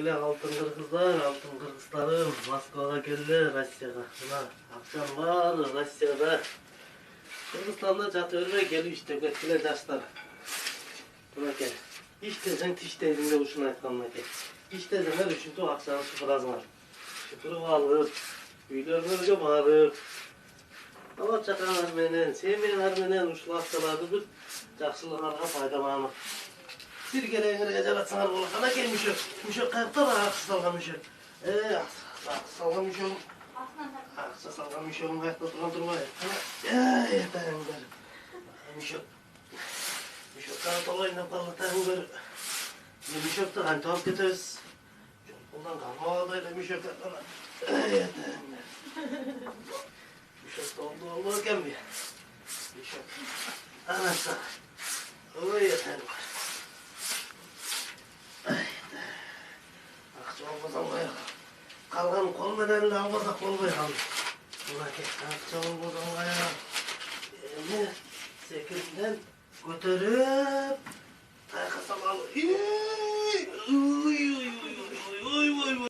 келе алтын кыргыздарым Москвага келди, Россияга. Мына акчам бар, Россияда. Кыргызстанда жата бербей келип иштеп кеткиле жаштар. Мынакей, иштесең тиштейсиң деп ушуну айткан мынакей. Иштесеңер ушинтип акчаны шыпыразыңар. Шыпырып алып, үйлөрүңөргө барып, ала чакаңар менен, семьяңар менен ушул акчаларды бүт жакшылыгыңарга пайдаланып. Bir gereğine жаратсаңар болот. Анакей мүшөк кайыкта бар акча салган мүшөк. Акча салган мүшөгүм. Акча салган мүшөгүм кайыкта турган турбайбы? Таңдар. Мүшөк кана толойн деп калды таңдар. Мүшөктү кантип алып кетебиз? Жолкулдан калмабады эле мүшөк. Мүшөк толду экенби? Мүшөк. Анаса. Ой, таңдар. Акча албасам каяка. Калган кол менен эле албасак болбой калды. Мынакей акча албасам каяка. Эми секинден көтөрүп